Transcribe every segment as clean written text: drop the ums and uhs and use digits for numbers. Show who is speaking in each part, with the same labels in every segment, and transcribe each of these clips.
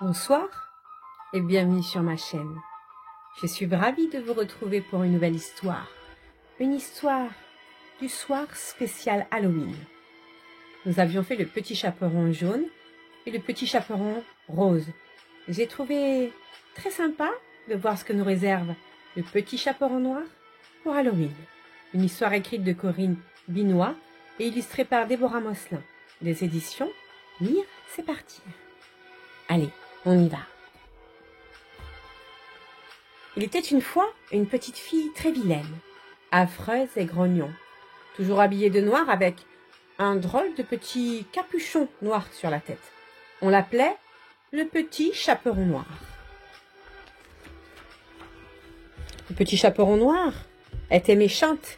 Speaker 1: Bonsoir et bienvenue sur ma chaîne. Je suis ravie de vous retrouver pour une nouvelle histoire. Une histoire du soir spécial Halloween. Nous avions fait le petit chaperon jaune et le petit chaperon rose. J'ai trouvé très sympa de voir ce que nous réserve le petit chaperon noir pour Halloween. Une histoire écrite de Corinne Binois et illustrée par Déborah Mosselin. Des éditions Lire, c'est parti. Allez, on y va. Il était une fois une petite fille très vilaine, affreuse et grognon, toujours habillée de noir avec un drôle de petit capuchon noir sur la tête. On l'appelait le petit chaperon noir. Le petit chaperon noir était méchante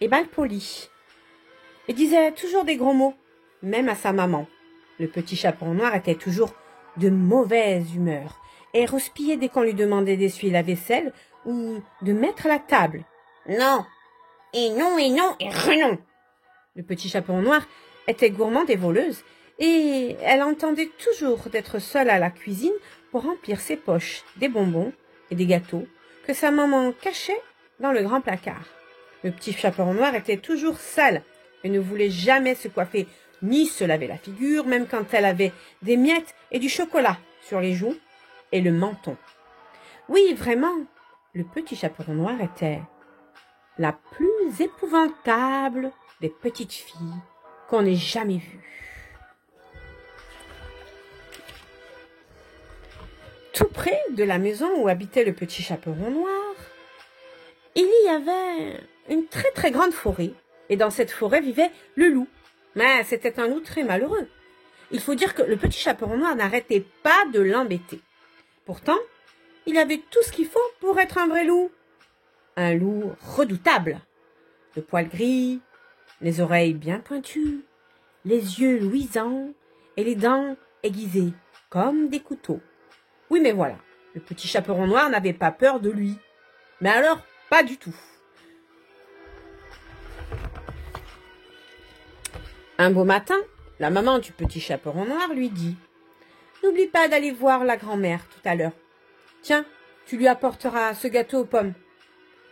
Speaker 1: et malpolie et disait toujours des gros mots, même à sa maman. Le petit chaperon noir était toujours de mauvaise humeur et rospillait dès qu'on lui demandait d'essuyer la vaisselle ou de mettre la table. Non, et non, et non, et renon. Le petit chaperon noir était gourmande et voleuse, et elle entendait toujours d'être seule à la cuisine pour remplir ses poches des bonbons et des gâteaux que sa maman cachait dans le grand placard. Le petit chaperon noir était toujours sale et ne voulait jamais se coiffer ni se laver la figure, même quand elle avait des miettes et du chocolat sur les joues et le menton. Oui, vraiment, le petit chaperon noir était la plus épouvantable des petites filles qu'on ait jamais vues. Tout près de la maison où habitait le petit chaperon noir, il y avait une très très grande forêt, et dans cette forêt vivait le loup. Mais c'était un loup très malheureux. Il faut dire que le petit chaperon noir n'arrêtait pas de l'embêter. Pourtant, il avait tout ce qu'il faut pour être un vrai loup. Un loup redoutable. Le poil gris, les oreilles bien pointues, les yeux luisants et les dents aiguisées comme des couteaux. Oui, mais voilà, le petit chaperon noir n'avait pas peur de lui. Mais alors, pas du tout. Un beau matin, la maman du petit chaperon noir lui dit « N'oublie pas d'aller voir la grand-mère tout à l'heure. Tiens, tu lui apporteras ce gâteau aux pommes. »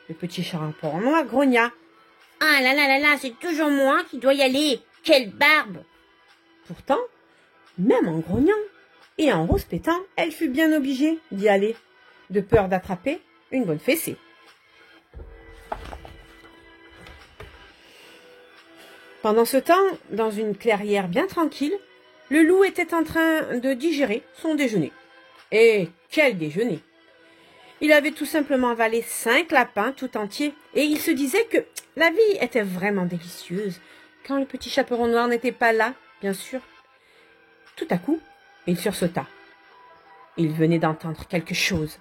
Speaker 1: Le petit chaperon noir grogna. « Ah là là là là, c'est toujours moi qui dois y aller. Quelle barbe !» Pourtant, même en grognant et en rouspétant, elle fut bien obligée d'y aller, de peur d'attraper une bonne fessée. Pendant ce temps, dans une clairière bien tranquille, le loup était en train de digérer son déjeuner. Et quel déjeuner! Il avait tout simplement avalé 5 lapins tout entiers, et il se disait que la vie était vraiment délicieuse, quand le petit chaperon noir n'était pas là, bien sûr. Tout à coup, il sursauta. Il venait d'entendre quelque chose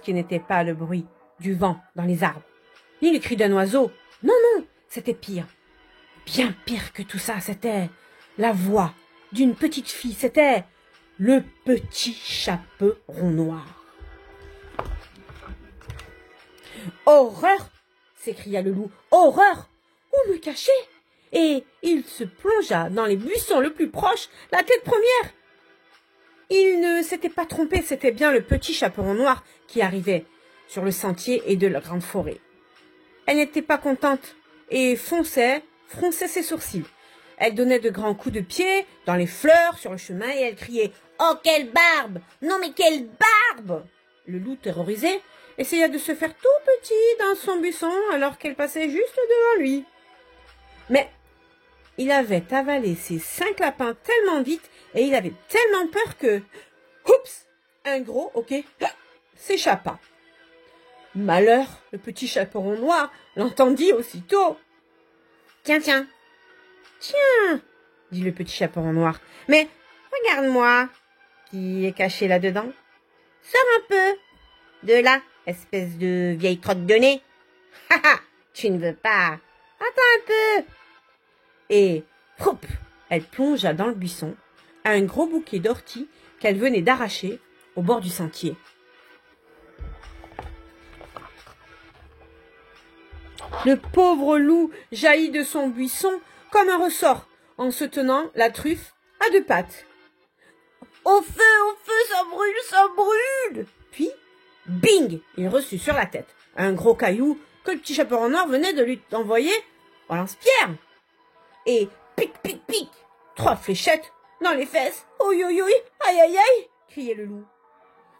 Speaker 1: qui n'était pas le bruit du vent dans les arbres, ni le cri d'un oiseau. Non, non, c'était pire. Bien pire que tout ça, c'était la voix d'une petite fille, c'était le petit chaperon noir. « Horreur !» s'écria le loup. « Horreur ! Où me cacher ?» Et il se plongea dans les buissons le plus proche, la tête première. Il ne s'était pas trompé, c'était bien le petit chaperon noir qui arrivait sur le sentier et de la grande forêt. Elle n'était pas contente et fronçait ses sourcils. Elle donnait de grands coups de pied dans les fleurs sur le chemin et elle criait « Oh, quelle barbe! Non, mais quelle barbe !» Le loup, terrorisé, essaya de se faire tout petit dans son buisson alors qu'elle passait juste devant lui. Mais il avait avalé ses 5 lapins tellement vite et il avait tellement peur que, oups, un gros hoquet s'échappa. Malheur, le petit chaperon noir l'entendit aussitôt. « Tiens, tiens, tiens !» dit le petit chaperon noir. « Mais regarde-moi, qui est caché là-dedans. Sors un peu de là, espèce de vieille crotte de nez. Ha ha, tu ne veux pas. Attends un peu. » Et, hop, elle plongea dans le buisson, à un gros bouquet d'orties qu'elle venait d'arracher au bord du sentier. Le pauvre loup jaillit de son buisson comme un ressort, en se tenant la truffe à 2 pattes. Au feu, ça brûle. Puis, bing, il reçut sur la tête un gros caillou que le petit chaperon noir venait de lui envoyer au lance-pierre. Et pic, pic, pic, 3 fléchettes dans les fesses. Oi, oi, oi, aïe, aïe, aïe, criait le loup.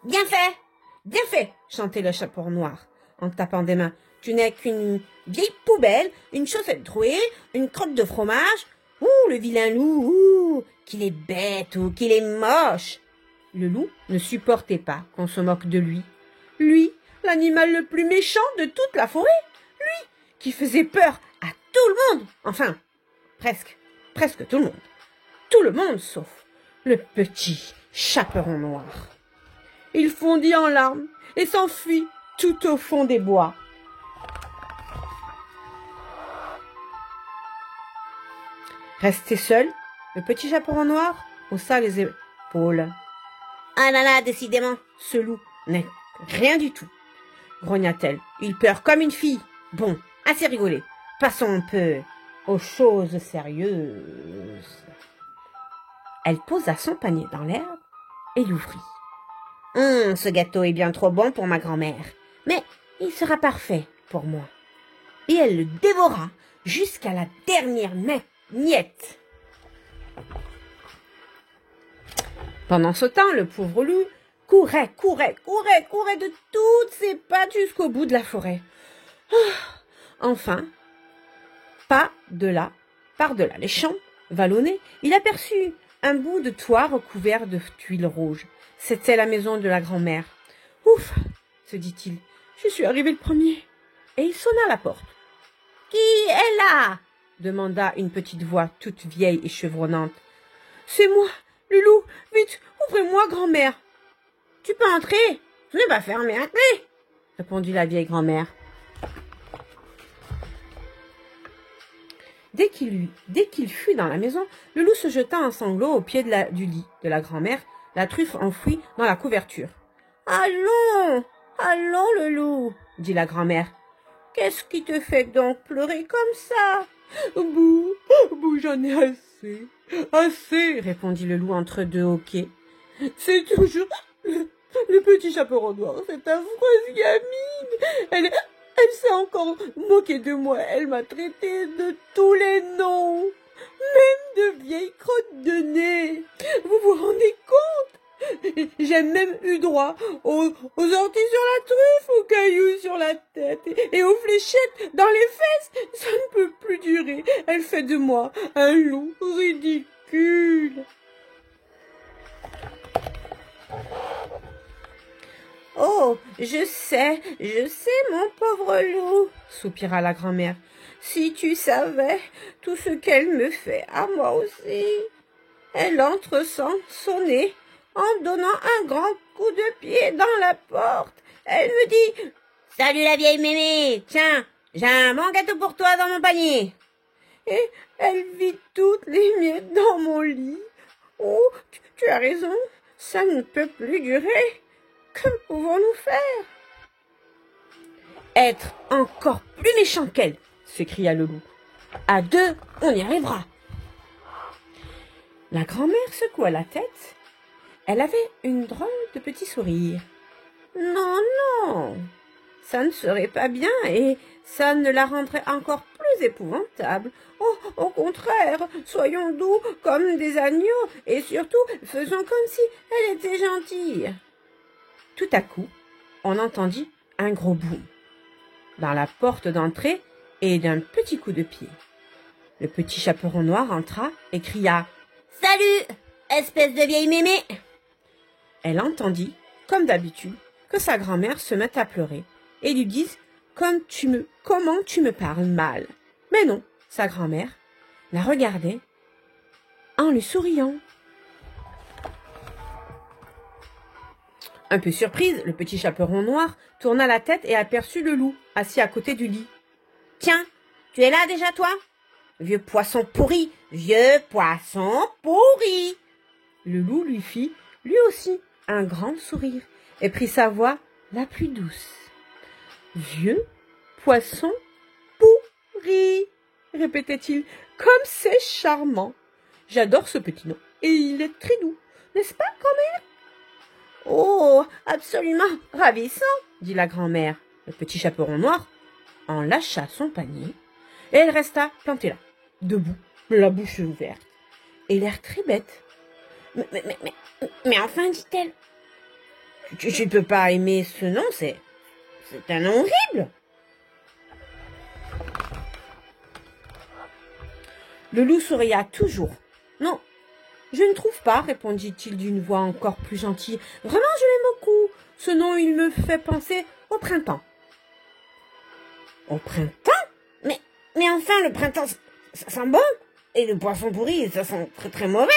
Speaker 1: Bien fait, chantait le chaperon noir en tapant des mains. Tu n'es qu'une vieille poubelle, une chaussette trouée, une crotte de fromage. Ouh, le vilain loup, ouh, qu'il est bête ou qu'il est moche. Le loup ne supportait pas qu'on se moque de lui. Lui, l'animal le plus méchant de toute la forêt. Lui, qui faisait peur à tout le monde. Enfin, presque tout le monde. Tout le monde sauf le petit chaperon noir. Il fondit en larmes et s'enfuit tout au fond des bois. Resté seul, le petit chaperon noir haussa les épaules. « Ah là là, décidément, ce loup n'est rien du tout, grogna-t-elle. Il pleure comme une fille. Bon, assez rigolé. Passons un peu aux choses sérieuses. » Elle posa son panier dans l'herbe et l'ouvrit. « Ce gâteau est bien trop bon pour ma grand-mère, mais il sera parfait pour moi. » Et elle le dévora jusqu'à la dernière miette. Pendant ce temps, le pauvre loup courait de toutes ses pattes jusqu'au bout de la forêt. Enfin, par-delà les champs vallonnés, il aperçut un bout de toit recouvert de tuiles rouges. C'était la maison de la grand-mère. « Ouf !» se dit-il, « je suis arrivé le premier. » Et il sonna à la porte. « Qui est là ?» demanda une petite voix toute vieille et chevronnante. « C'est moi, le loup. Vite, ouvrez-moi, grand-mère. »« Tu peux entrer. Je n'ai pas fermé la clé, » répondit la vieille grand-mère. Dès qu'il fut dans la maison, le loup se jeta en sanglots au pied du lit de la grand-mère, la truffe enfouie dans la couverture. « Allons, le loup, » dit la grand-mère. « Qu'est-ce qui te fait donc pleurer comme ça ?»« Bouh, j'en ai assez, » répondit le loup entre deux hoquets. « C'est toujours le petit chaperon noir, cette affreuse gamine. Elle s'est encore moquée de moi. Elle m'a traité de tous les noms, même de vieille crotte de nez. Vous vous rendez compte? J'ai même eu droit aux orties sur la truffe, aux cailloux sur la tête et aux fléchettes dans les fesses. Ça ne peut plus durer. Elle fait de moi un loup ridicule. » « Oh, je sais, mon pauvre loup, » soupira la grand-mère. « Si tu savais tout ce qu'elle me fait à moi aussi. » Elle entre sans sonner, en donnant un grand coup de pied dans la porte. Elle me dit « Salut la vieille mémé, tiens, j'ai un bon gâteau pour toi dans mon panier. » Et elle vit toutes les miettes dans mon lit. « Oh, tu as raison, ça ne peut plus durer. Que pouvons-nous faire ?»« Être encore plus méchant qu'elle, » s'écria le loup. « À deux, on y arrivera. » La grand-mère secoua la tête. Elle avait une drôle de petit sourire. « Non, ça ne serait pas bien et ça ne la rendrait encore plus épouvantable. Oh, au contraire, soyons doux comme des agneaux et surtout faisons comme si elle était gentille. » Tout à coup, on entendit un gros boum dans la porte d'entrée et d'un petit coup de pied. Le petit chaperon noir entra et cria « Salut, espèce de vieille mémé !» Elle entendit, comme d'habitude, que sa grand-mère se mette à pleurer et lui dise « Comment tu me parles mal ?» Mais non, sa grand-mère la regardait en lui souriant. Un peu surprise, le petit chaperon noir tourna la tête et aperçut le loup, assis à côté du lit. « Tiens, tu es là déjà, toi? Vieux poisson pourri, vieux poisson pourri !» Le loup lui fit, lui aussi, un grand sourire et prit sa voix la plus douce. « Vieux poisson pourri !» répétait-il, « comme c'est charmant! J'adore ce petit nom et il est très doux, n'est-ce pas, grand-mère ? Oh, absolument ravissant, dit la grand-mère. Le petit chaperon noir en lâcha son panier et elle resta plantée là, debout, la bouche ouverte et l'air très bête. Mais enfin, dit-elle, tu ne peux pas aimer ce nom, c'est un nom horrible. Le loup sourilla toujours. Non, je ne trouve pas, répondit-il d'une voix encore plus gentille. Vraiment, je l'aime beaucoup. Ce nom, il me fait penser au printemps. Au printemps? Mais enfin, le printemps, ça sent bon. Et le poisson pourri, ça sent très très mauvais.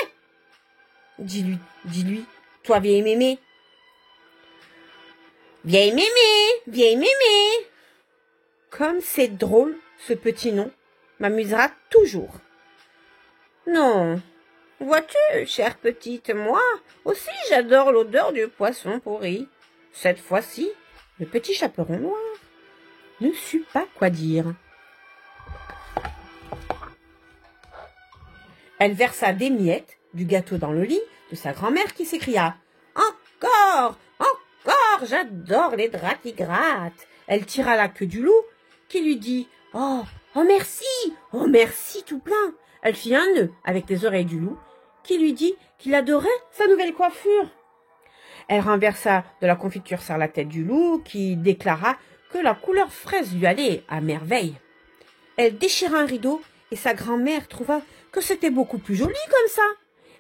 Speaker 1: Dis-lui, toi vieille mémé. Vieille mémé. Comme c'est drôle, ce petit nom m'amusera toujours. Non, vois-tu, chère petite, moi aussi j'adore l'odeur du poisson pourri. Cette fois-ci, le petit chaperon noir ne sut pas quoi dire. Elle versa des miettes du gâteau dans le lit de sa grand-mère qui s'écria « Encore, j'adore les draps qui grattent !» Elle tira la queue du loup qui lui dit « Oh merci tout plein !» Elle fit un nœud avec les oreilles du loup qui lui dit qu'il adorait sa nouvelle coiffure. Elle renversa de la confiture sur la tête du loup qui déclara que la couleur fraise lui allait à merveille. Elle déchira un rideau et sa grand-mère trouva que c'était beaucoup plus joli comme ça.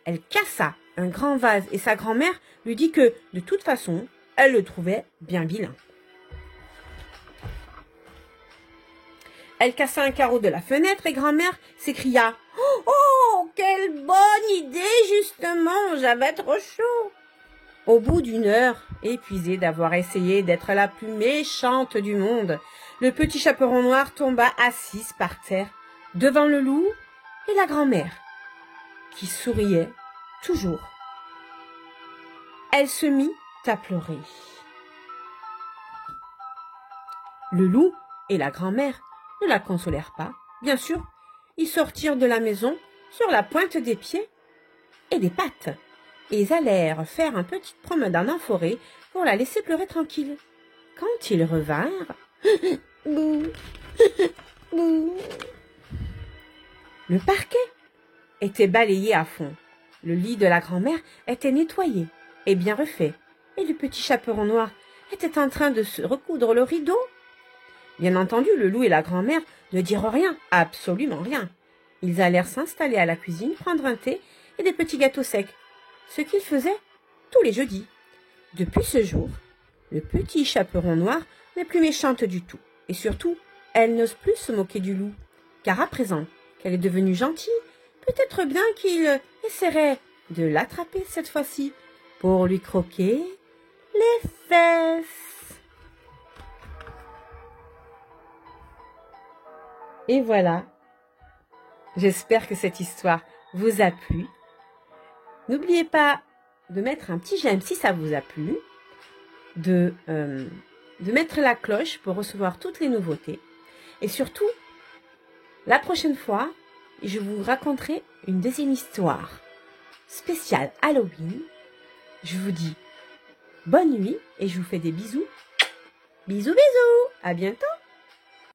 Speaker 1: Elle cassa un grand vase et sa grand-mère lui dit que, de toute façon, elle le trouvait bien vilain. Elle cassa un carreau de la fenêtre et grand-mère s'écria « Oh, quelle bonne idée, justement, j'avais trop chaud !» Au bout d'une heure, épuisée d'avoir essayé d'être la plus méchante du monde, le petit chaperon noir tomba assise par terre devant le loup et la grand-mère, qui souriait toujours. Elle se mit à pleurer. Le loup et la grand-mère ne la consolèrent pas. Bien sûr, ils sortirent de la maison sur la pointe des pieds et des pattes. Et ils allèrent faire une petite promenade en forêt pour la laisser pleurer tranquille. Quand ils revinrent, bouh, bouh, le parquet était balayé à fond. Le lit de la grand-mère était nettoyé et bien refait. Et le petit chaperon noir était en train de se recoudre le rideau. Bien entendu, le loup et la grand-mère ne dirent rien, absolument rien. Ils allèrent s'installer à la cuisine, prendre un thé et des petits gâteaux secs, ce qu'ils faisaient tous les jeudis. Depuis ce jour, le petit chaperon noir n'est plus méchante du tout. Et surtout, elle n'ose plus se moquer du loup. Car à présent qu'elle est devenue gentille, peut-être bien qu'il essaierait de l'attraper cette fois-ci pour lui croquer les fesses. Et voilà, j'espère que cette histoire vous a plu. N'oubliez pas de mettre un petit j'aime si ça vous a plu, de mettre la cloche pour recevoir toutes les nouveautés. Et surtout, la prochaine fois, je vous raconterai une deuxième histoire spéciale Halloween. Je vous dis bonne nuit et je vous fais des bisous. Bisous, bisous, à bientôt.